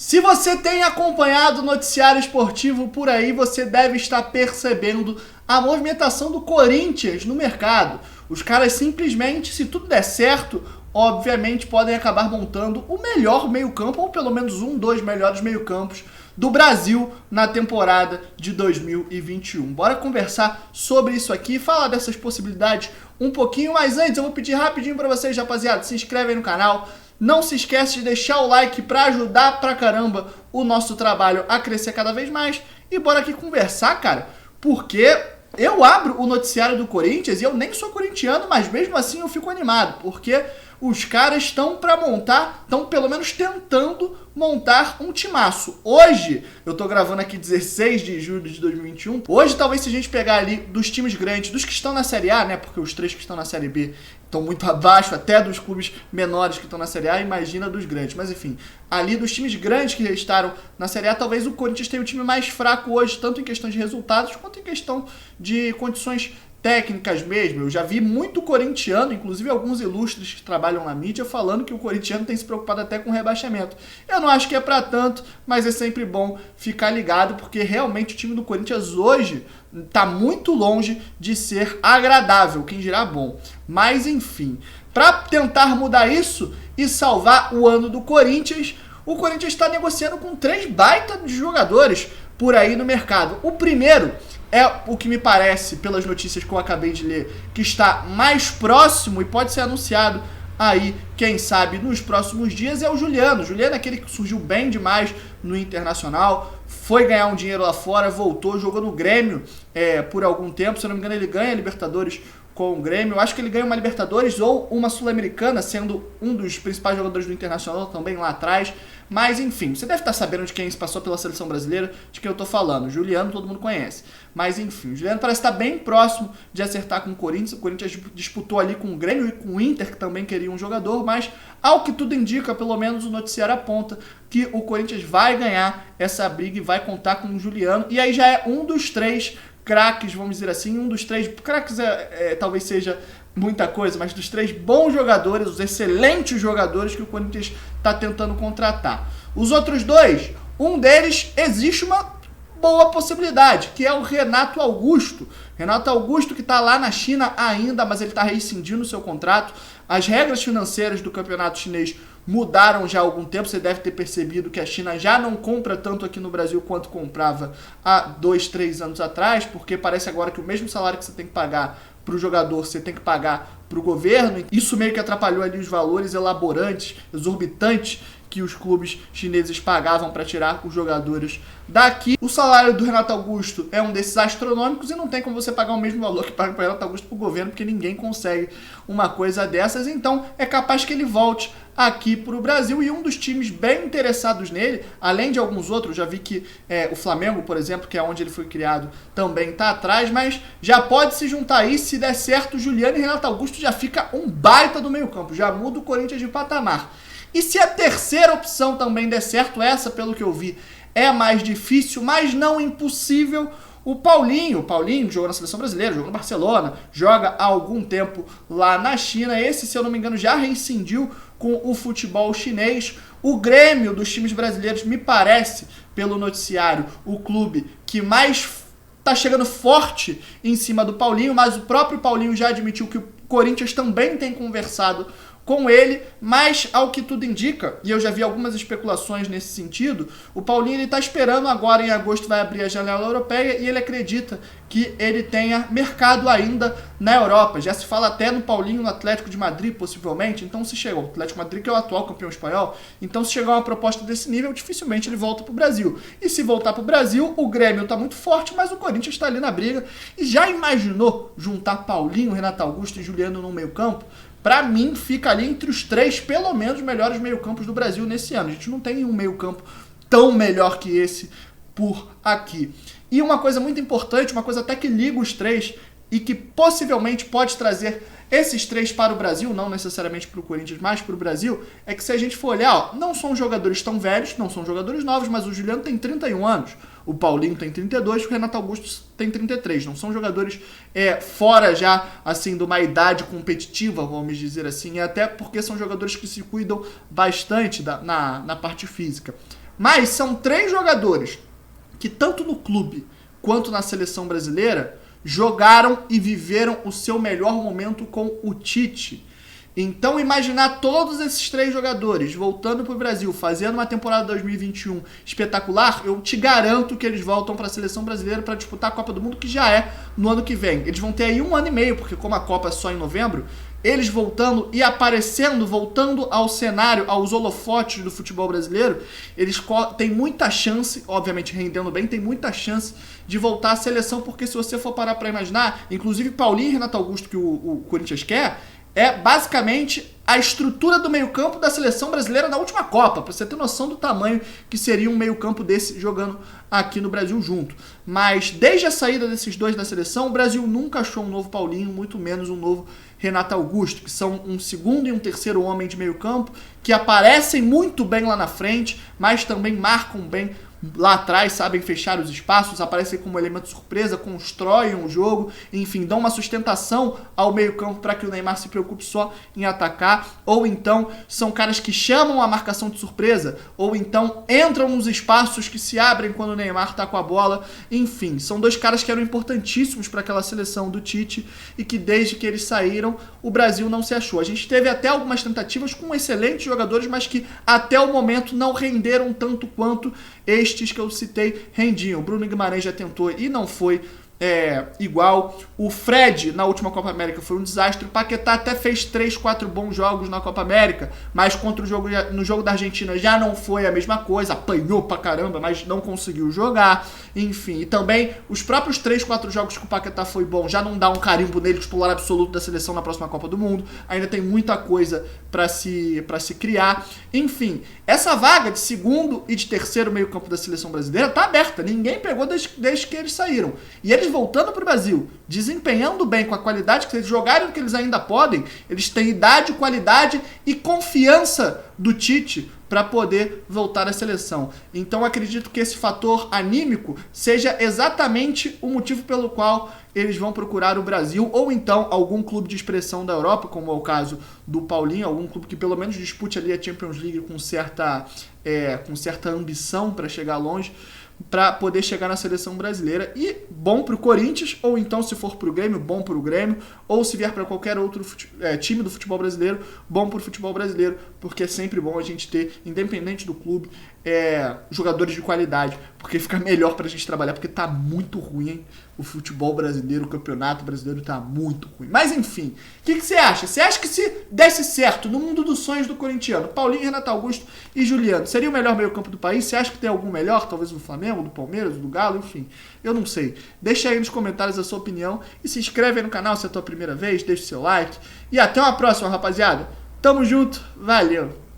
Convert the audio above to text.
Se você tem acompanhado o noticiário esportivo por aí, você deve estar percebendo a movimentação do Corinthians no mercado. Os caras simplesmente, se tudo der certo, obviamente podem acabar montando o melhor meio-campo, ou pelo menos dos melhores meio-campos do Brasil na temporada de 2021. Bora conversar sobre isso aqui, falar dessas possibilidades um pouquinho, mas antes eu vou pedir rapidinho para vocês, rapaziada, se inscreve aí no canal. Não se esquece de deixar o like para ajudar pra caramba o nosso trabalho a crescer cada vez mais. E bora aqui conversar, cara, porque eu abro o noticiário do Corinthians e eu nem sou corintiano, mas mesmo assim eu fico animado, porque os caras estão para montar, estão pelo menos tentando montar um timaço. Hoje, eu tô gravando aqui 16 de julho de 2021, hoje talvez se a gente pegar ali dos times grandes, dos que estão na Série A, né, porque os 3 que estão na Série B estão muito abaixo, até dos clubes menores que estão na Série A, imagina dos grandes. Mas enfim, ali dos times grandes que estaram na Série A, talvez o Corinthians tenha o time mais fraco hoje, tanto em questão de resultados, quanto em questão de condições técnicas mesmo. Eu já vi muito corintiano, inclusive alguns ilustres que trabalham na mídia, falando que o corintiano tem se preocupado até com o rebaixamento. Eu não acho que é pra tanto, mas é sempre bom ficar ligado, porque realmente o time do Corinthians hoje tá muito longe de ser agradável, quem dirá bom. Mas enfim, para tentar mudar isso e salvar o ano do Corinthians, o Corinthians está negociando com 3 baita de jogadores por aí no mercado. O primeiro é o que me parece, pelas notícias que eu acabei de ler, que está mais próximo e pode ser anunciado aí, quem sabe, nos próximos dias, é o Juliano. O Juliano é aquele que surgiu bem demais no Internacional, foi ganhar um dinheiro lá fora, voltou, jogou no Grêmio por algum tempo. Se eu não me engano, ele ganha a Libertadores com o Grêmio. Eu acho que ele ganha uma Libertadores ou uma Sul-Americana, sendo um dos principais jogadores do Internacional também lá atrás. Mas enfim, você deve estar sabendo de quem se passou pela seleção brasileira, de quem eu tô falando. Juliano todo mundo conhece. Mas enfim, o Juliano parece estar bem próximo de acertar com o Corinthians. O Corinthians disputou ali com o Grêmio e com o Inter, que também queria um jogador, mas ao que tudo indica, pelo menos o noticiário aponta que o Corinthians vai ganhar essa briga e vai contar com o Juliano. E aí já é um dos 3 craques, vamos dizer assim, um dos 3 craques talvez seja muita coisa, mas dos 3 bons jogadores, os excelentes jogadores que o Corinthians está tentando contratar. Os outros 2, um deles existe uma boa possibilidade, que é o Renato Augusto. Renato Augusto que está lá na China ainda, mas ele está rescindindo o seu contrato. As regras financeiras do campeonato chinês mudaram já há algum tempo. Você deve ter percebido que a China já não compra tanto aqui no Brasil quanto comprava há 2, 3 anos atrás, porque parece agora que o mesmo salário que você tem que pagar para o jogador, você tem que pagar para o governo. Isso meio que atrapalhou ali os valores elaborantes, exorbitantes, que os clubes chineses pagavam para tirar os jogadores daqui. O salário do Renato Augusto é um desses astronômicos e não tem como você pagar o mesmo valor que paga para o Renato Augusto para o governo, porque ninguém consegue uma coisa dessas. Então é capaz que ele volte aqui para o Brasil, e um dos times bem interessados nele, além de alguns outros, já vi que o Flamengo, por exemplo, que é onde ele foi criado, também está atrás, mas já pode se juntar aí. Se der certo, Juliano e Renato Augusto já fica um baita do meio campo, já muda o Corinthians de patamar. E se a terceira opção também der certo, essa, pelo que eu vi, é mais difícil, mas não impossível, o Paulinho jogou na Seleção Brasileira, jogou no Barcelona, joga há algum tempo lá na China. Esse, se eu não me engano, já rescindiu com o futebol chinês. O Grêmio dos times brasileiros, me parece, pelo noticiário, o clube que mais tá chegando forte em cima do Paulinho, mas o próprio Paulinho já admitiu que o Corinthians também tem conversado com ele, mas ao que tudo indica, e eu já vi algumas especulações nesse sentido, o Paulinho ele tá esperando agora, em agosto vai abrir a janela europeia, e ele acredita que ele tenha mercado ainda na Europa. Já se fala até no Paulinho no Atlético de Madrid, possivelmente. Então se chegou, o Atlético de Madrid que é o atual campeão espanhol, então se chegar uma proposta desse nível, dificilmente ele volta pro Brasil. E se voltar pro Brasil, o Grêmio tá muito forte, mas o Corinthians tá ali na briga. E já imaginou juntar Paulinho, Renato Augusto e Juliano no meio campo? Pra mim, fica ali entre os 3, pelo menos, melhores meio-campos do Brasil nesse ano. A gente não tem nenhum meio-campo tão melhor que esse por aqui. E uma coisa muito importante, uma coisa até que liga os 3 e que possivelmente pode trazer esses 3 para o Brasil, não necessariamente para o Corinthians, mas para o Brasil, é que se a gente for olhar, não são jogadores tão velhos, não são jogadores novos, mas o Juliano tem 31 anos, o Paulinho tem 32, o Renato Augusto tem 33, não são jogadores fora já, assim, de uma idade competitiva, vamos dizer assim, e até porque são jogadores que se cuidam bastante na parte física. Mas são 3 jogadores que tanto no clube quanto na seleção brasileira jogaram e viveram o seu melhor momento com o Tite. Então imaginar todos esses 3 jogadores voltando para o Brasil, fazendo uma temporada 2021 espetacular, eu te garanto que eles voltam para a seleção brasileira para disputar a Copa do Mundo, que já é no ano que vem. Eles vão ter aí 1 ano e meio, porque como a Copa é só em novembro, eles voltando e aparecendo, voltando ao cenário, aos holofotes do futebol brasileiro, eles têm muita chance, obviamente rendendo bem, tem muita chance de voltar à seleção, porque se você for parar para imaginar, inclusive Paulinho e Renato Augusto, que o Corinthians quer, é basicamente a estrutura do meio-campo da seleção brasileira na última Copa, para você ter noção do tamanho que seria um meio-campo desse jogando aqui no Brasil junto. Mas desde a saída desses 2 da seleção, o Brasil nunca achou um novo Paulinho, muito menos um novo Renato Augusto, que são um segundo e um terceiro homem de meio-campo, que aparecem muito bem lá na frente, mas também marcam bem lá atrás, sabem fechar os espaços, aparecem como elemento surpresa, constroem o jogo, enfim, dão uma sustentação ao meio-campo para que o Neymar se preocupe só em atacar, ou então são caras que chamam a marcação de surpresa, ou então entram nos espaços que se abrem quando o Neymar está com a bola, enfim, são 2 caras que eram importantíssimos para aquela seleção do Tite e que desde que eles saíram, o Brasil não se achou. A gente teve até algumas tentativas com excelentes jogadores, mas que até o momento não renderam tanto quanto estes que eu citei rendiam. O Bruno Guimarães já tentou e não foi igual. O Fred, na última Copa América, foi um desastre. O Paquetá até fez 3, 4 bons jogos na Copa América, mas no jogo da Argentina já não foi a mesma coisa. Apanhou pra caramba, mas não conseguiu jogar. Enfim, e também os próprios 3, 4 jogos que o Paquetá foi bom já não dá um carimbo nele, titular absoluto da seleção na próxima Copa do Mundo. Ainda tem muita coisa para se criar. Enfim, essa vaga de segundo e de terceiro meio campo da seleção brasileira tá aberta. Ninguém pegou desde que eles saíram. E eles voltando para o Brasil, desempenhando bem com a qualidade que eles jogarem o que eles ainda podem, eles têm idade, qualidade e confiança do Tite para poder voltar à seleção. Então acredito que esse fator anímico seja exatamente o motivo pelo qual eles vão procurar o Brasil, ou então algum clube de expressão da Europa, como é o caso do Paulinho, algum clube que pelo menos dispute ali a Champions League com certa ambição para chegar longe, para poder chegar na seleção brasileira. E bom pro Corinthians, ou então se for pro Grêmio, bom pro Grêmio, ou se vier para qualquer outro time do futebol brasileiro, bom pro futebol brasileiro, porque é sempre bom a gente ter, independente do clube, jogadores de qualidade, porque fica melhor pra gente trabalhar, porque tá muito ruim, hein? O futebol brasileiro, o campeonato brasileiro tá muito ruim. Mas enfim, o que você acha? Você acha que se desse certo no mundo dos sonhos do corintiano, Paulinho, Renato Augusto e Juliano, seria o melhor meio campo do país? Você acha que tem algum melhor? Talvez do Flamengo, do Palmeiras, do Galo, enfim. Eu não sei. Deixa aí nos comentários a sua opinião e se inscreve aí no canal se é a tua primeira vez, deixa o seu like. E até uma próxima, rapaziada. Tamo junto, valeu!